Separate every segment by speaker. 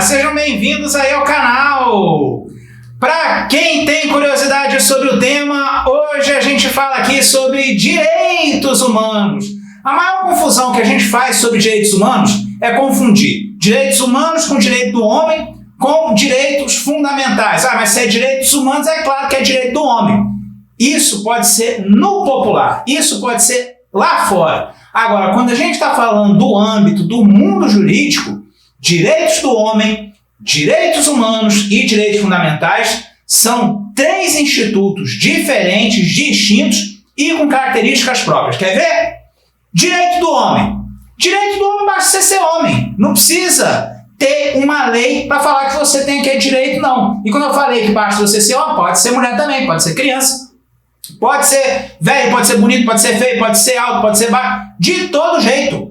Speaker 1: Sejam bem-vindos aí ao canal! Para quem tem curiosidade sobre o tema, hoje a gente fala aqui sobre direitos humanos. A maior confusão que a gente faz sobre direitos humanos é confundir direitos humanos com direito do homem com direitos fundamentais. Mas se é direitos humanos, é claro que é direito do homem. Isso pode ser no popular, isso pode ser lá fora. Agora, quando a gente está falando do âmbito do mundo jurídico, direitos do homem, direitos humanos e direitos fundamentais são três institutos diferentes, distintos e com características próprias. Quer ver? Direito do homem. Direito do homem basta você ser homem. Não precisa ter uma lei para falar que você tem aquele direito, não. E quando eu falei que basta você ser homem, pode ser mulher também, pode ser criança. Pode ser velho, pode ser bonito, pode ser feio, pode ser alto, pode ser baixo. De todo jeito.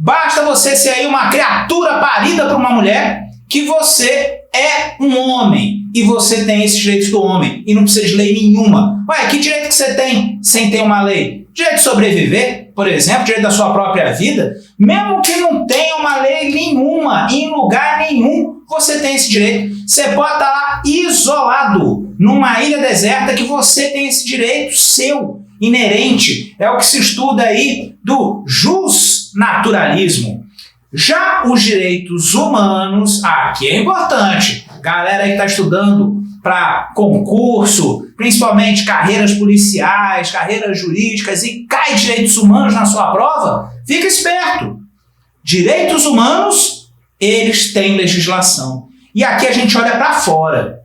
Speaker 1: Basta você ser aí uma criatura parida por uma mulher que você é um homem. E você tem esses direitos do homem. E não precisa de lei nenhuma. Ué, que direito que você tem sem ter uma lei? Direito de sobreviver, por exemplo, direito da sua própria vida. Mesmo que não tenha uma lei nenhuma, em lugar nenhum, você tem esse direito. Você pode estar lá isolado, numa ilha deserta, que você tem esse direito seu, inerente. É o que se estuda aí do justnaturalismo. Já os direitos humanos, aqui é importante. Galera aí que está estudando para concurso, principalmente carreiras policiais, carreiras jurídicas, e cai direitos humanos na sua prova, fica esperto. Direitos humanos, eles têm legislação. E aqui a gente olha para fora.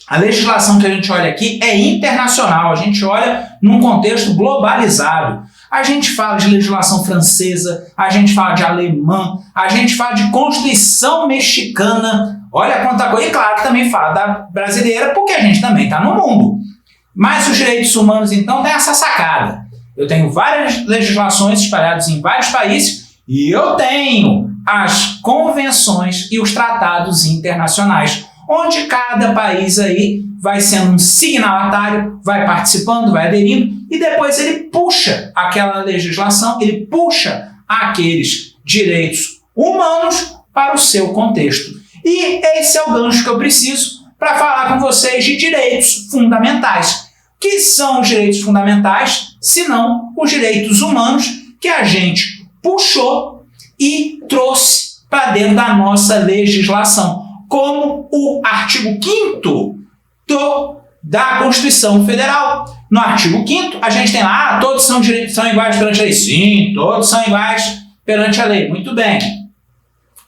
Speaker 1: A legislação que a gente olha aqui é internacional, a gente olha num contexto globalizado. A gente fala de legislação francesa, a gente fala de alemã, a gente fala de Constituição mexicana. Olha quanta coisa. E claro que também fala da brasileira, porque a gente também está no mundo. Mas os direitos humanos, então, têm essa sacada. Eu tenho várias legislações espalhadas em vários países e eu tenho as convenções e os tratados internacionais, onde cada país aí vai sendo um signatário, vai participando, vai aderindo, e depois ele puxa aquela legislação, ele puxa aqueles direitos humanos para o seu contexto. E esse é o gancho que eu preciso para falar com vocês de direitos fundamentais. Que são os direitos fundamentais, se não os direitos humanos que a gente puxou e trouxe para dentro da nossa legislação, como o artigo 5º da Constituição Federal. No artigo 5º, a gente tem lá, todos são iguais perante a lei. Sim, todos são iguais perante a lei. Muito bem.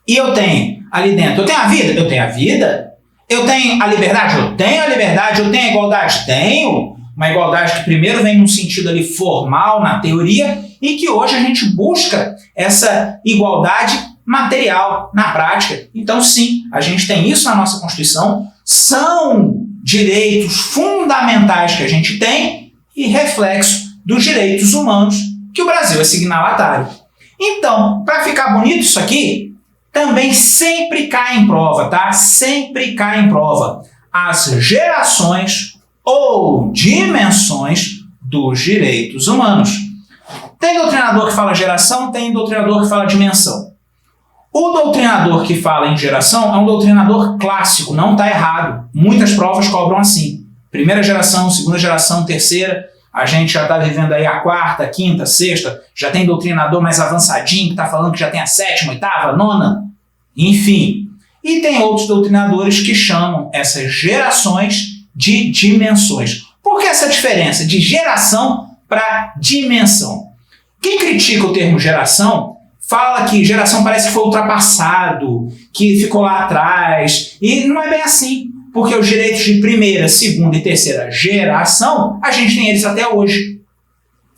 Speaker 1: E eu tenho ali dentro, eu tenho a vida? Eu tenho a vida. Eu tenho a liberdade? Eu tenho a liberdade. Eu tenho a igualdade? Tenho. Uma igualdade que primeiro vem num sentido ali formal, na teoria, e que hoje a gente busca essa igualdade material na prática. Então, sim, a gente tem isso na nossa Constituição, são direitos fundamentais que a gente tem e reflexo dos direitos humanos que o Brasil é signatário. Então, para ficar bonito isso aqui, também sempre cai em prova, tá? Sempre cai em prova as gerações ou dimensões dos direitos humanos. Tem doutrinador que fala geração, tem doutrinador que fala dimensão. O doutrinador que fala em geração é um doutrinador clássico, não está errado. Muitas provas cobram assim. Primeira geração, segunda geração, terceira. A gente já está vivendo aí a quarta, quinta, sexta. Já tem doutrinador mais avançadinho que está falando que já tem a sétima, oitava, nona. Enfim. E tem outros doutrinadores que chamam essas gerações de dimensões. Por que essa diferença de geração para dimensão? Quem critica o termo geração fala que geração parece que foi ultrapassado, que ficou lá atrás, e não é bem assim, porque os direitos de primeira, segunda e terceira geração, a gente tem eles até hoje.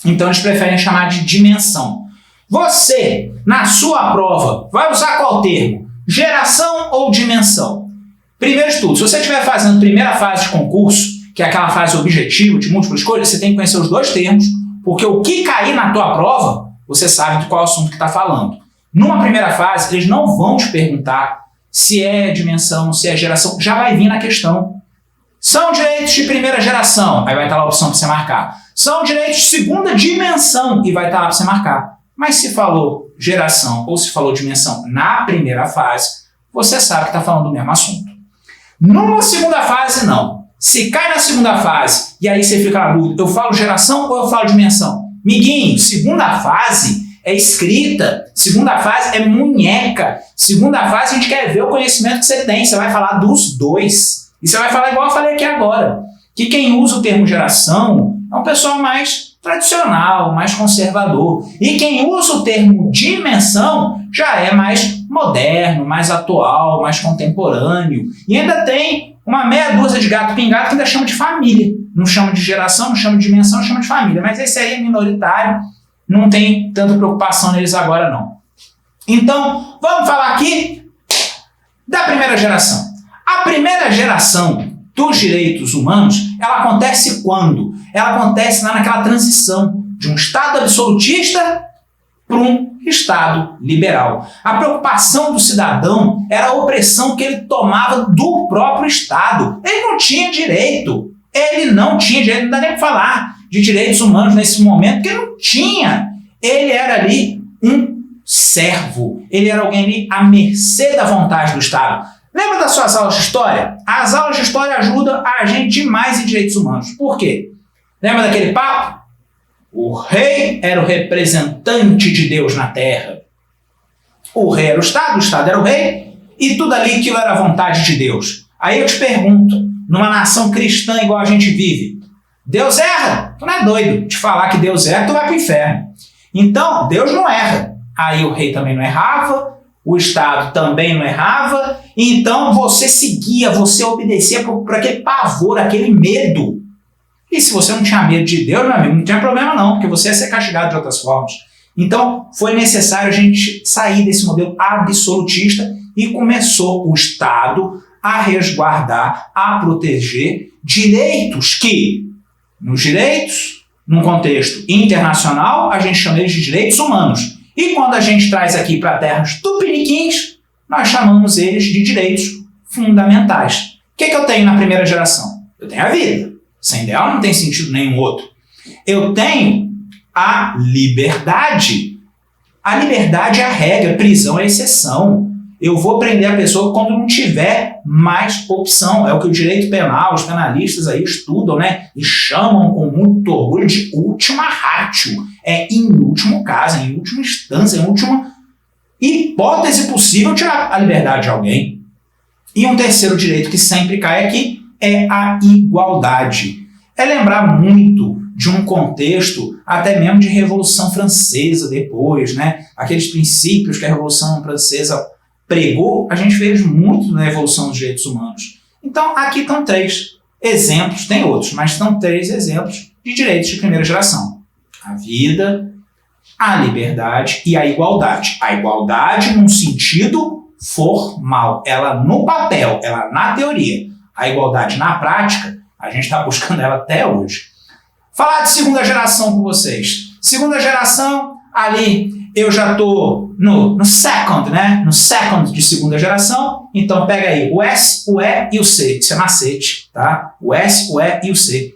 Speaker 1: Então eles preferem chamar de dimensão. Você, na sua prova, vai usar qual termo? Geração ou dimensão? Primeiro de tudo, se você estiver fazendo primeira fase de concurso, que é aquela fase objetivo, de múltipla escolha, você tem que conhecer os dois termos, porque o que cair na tua prova, você sabe de qual assunto que está falando. Numa primeira fase, eles não vão te perguntar se é dimensão, se é geração, já vai vir na questão. São direitos de primeira geração, aí vai estar lá a opção para você marcar. São direitos de segunda dimensão, e vai estar lá para você marcar. Mas se falou geração ou se falou dimensão na primeira fase, você sabe que está falando do mesmo assunto. Numa segunda fase, não. Se cai na segunda fase e aí você fica na dúvida, eu falo geração ou eu falo dimensão? Miguinho, segunda fase é escrita, segunda fase é munheca, segunda fase a gente quer ver o conhecimento que você tem, você vai falar dos dois. E você vai falar igual eu falei aqui agora, que quem usa o termo geração é um pessoal mais tradicional, mais conservador. E quem usa o termo dimensão já é mais moderno, mais atual, mais contemporâneo. E ainda tem uma meia dúzia de gato pingado que ainda chama de família. Não chama de geração, não chama de dimensão, chama de família. Mas esse aí é minoritário, não tem tanta preocupação neles agora não. Então, vamos falar aqui da primeira geração. A primeira geração dos direitos humanos, ela acontece quando? Ela acontece lá naquela transição de um Estado absolutista para um Estado liberal. A preocupação do cidadão era a opressão que ele tomava do próprio Estado. Ele não tinha direito. Ele não tinha direito, não dá nem para falar de direitos humanos nesse momento, porque não tinha. Ele era ali um servo. Ele era alguém ali à mercê da vontade do Estado. Lembra das suas aulas de história? As aulas de história ajudam a gente demais em direitos humanos. Por quê? Lembra daquele papo? O rei era o representante de Deus na terra. O rei era o Estado era o rei, e tudo ali aquilo era a vontade de Deus. Aí eu te pergunto, numa nação cristã igual a gente vive, Deus erra? Tu não é doido de falar que Deus erra, tu vai para o inferno. Então, Deus não erra. Aí o rei também não errava, o Estado também não errava, então você seguia, você obedecia por aquele pavor, aquele medo. E se você não tinha medo de Deus, meu amigo, não tinha problema não, porque você ia ser castigado de outras formas. Então, foi necessário a gente sair desse modelo absolutista e começou o Estado a resguardar, a proteger direitos que, num contexto internacional, a gente chama eles de direitos humanos. E quando a gente traz aqui para terras tupiniquins, nós chamamos eles de direitos fundamentais. O que eu tenho na primeira geração? Eu tenho a vida. Sem dela não tem sentido nenhum outro. Eu tenho a liberdade. A liberdade é a regra, prisão é a exceção. Eu vou prender a pessoa quando não tiver mais opção. É o que o direito penal, os penalistas aí estudam, né? E chamam com muito orgulho de última ratio. É em último caso, em última instância, em última hipótese possível tirar a liberdade de alguém. E um terceiro direito que sempre cai aqui é a igualdade. É lembrar muito de um contexto até mesmo de Revolução Francesa depois, né? Aqueles princípios que a Revolução Francesa pregou, a gente vê eles muito na evolução dos direitos humanos. Então, aqui estão 3 exemplos, tem outros, mas estão 3 exemplos de direitos de primeira geração. A vida, a liberdade e a igualdade. A igualdade num sentido formal, ela no papel, ela na teoria. A igualdade na prática, a gente está buscando ela até hoje. Falar de segunda geração com vocês. Segunda geração, ali eu já estou no second, né? No second de segunda geração. Então pega aí o S, o E e o C. Isso é macete, tá? O S, o E e o C.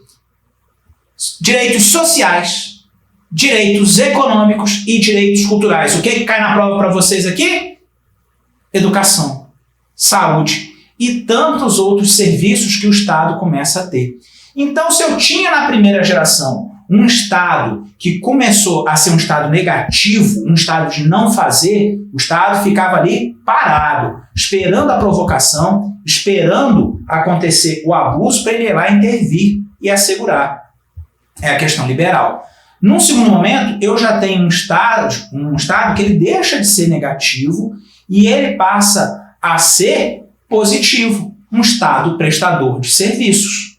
Speaker 1: Direitos sociais, direitos econômicos e direitos culturais. O que cai na prova para vocês aqui? Educação, saúde e tantos outros serviços que o Estado começa a ter. Então, se eu tinha na primeira geração um Estado que começou a ser um Estado negativo, um Estado de não fazer, o Estado ficava ali parado, esperando a provocação, esperando acontecer o abuso para ele ir lá intervir e assegurar. É a questão liberal. Num segundo momento, eu já tenho um Estado que ele deixa de ser negativo e ele passa a ser positivo, um Estado prestador de serviços.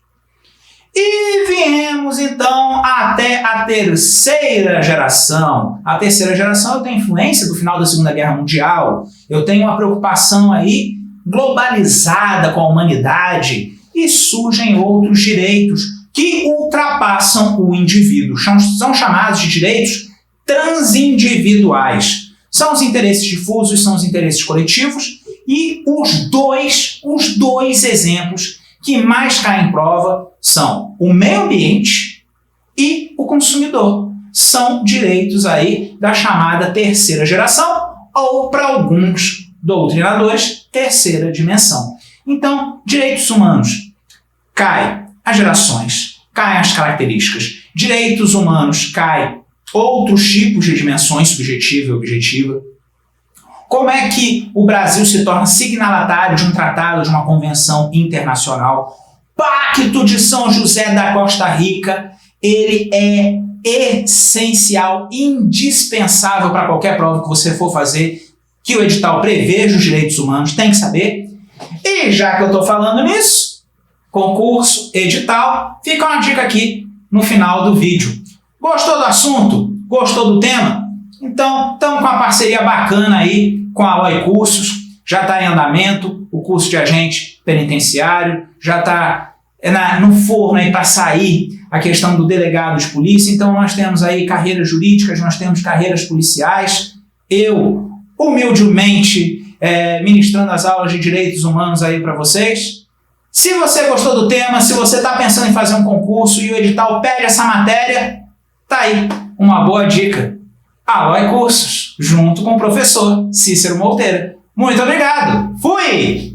Speaker 1: E viemos então até a terceira geração. A terceira geração eu tenho influência do final da Segunda Guerra Mundial, eu tenho uma preocupação aí globalizada com a humanidade e surgem outros direitos que ultrapassam o indivíduo. São chamados de direitos transindividuais. São os interesses difusos, são os interesses coletivos e os dois exemplos que mais caem em prova são o meio ambiente e o consumidor. São direitos aí da chamada terceira geração ou, para alguns, doutrinadores, terceira dimensão. Então, direitos humanos, cai as gerações, caem as características. Direitos humanos, cai outros tipos de dimensões, subjetiva e objetiva. Como é que o Brasil se torna signatário de um tratado, de uma convenção internacional? Pacto de São José da Costa Rica, ele é essencial, indispensável para qualquer prova que você for fazer, que o edital preveja os direitos humanos, tem que saber. E já que eu estou falando nisso, concurso, edital, fica uma dica aqui no final do vídeo. Gostou do assunto? Gostou do tema? Então, estamos com uma parceria bacana aí com a Aloy Cursos, já está em andamento, o curso de agente penitenciário, já está no forno aí para sair a questão do delegado de polícia. Então nós temos aí carreiras jurídicas, nós temos carreiras policiais. Eu, humildemente, ministrando as aulas de direitos humanos aí para vocês. Se você gostou do tema, se você está pensando em fazer um concurso e o edital pede essa matéria, tá aí uma boa dica. Aloy Cursos, junto com o professor Cícero Monteiro. Muito obrigado. Fui!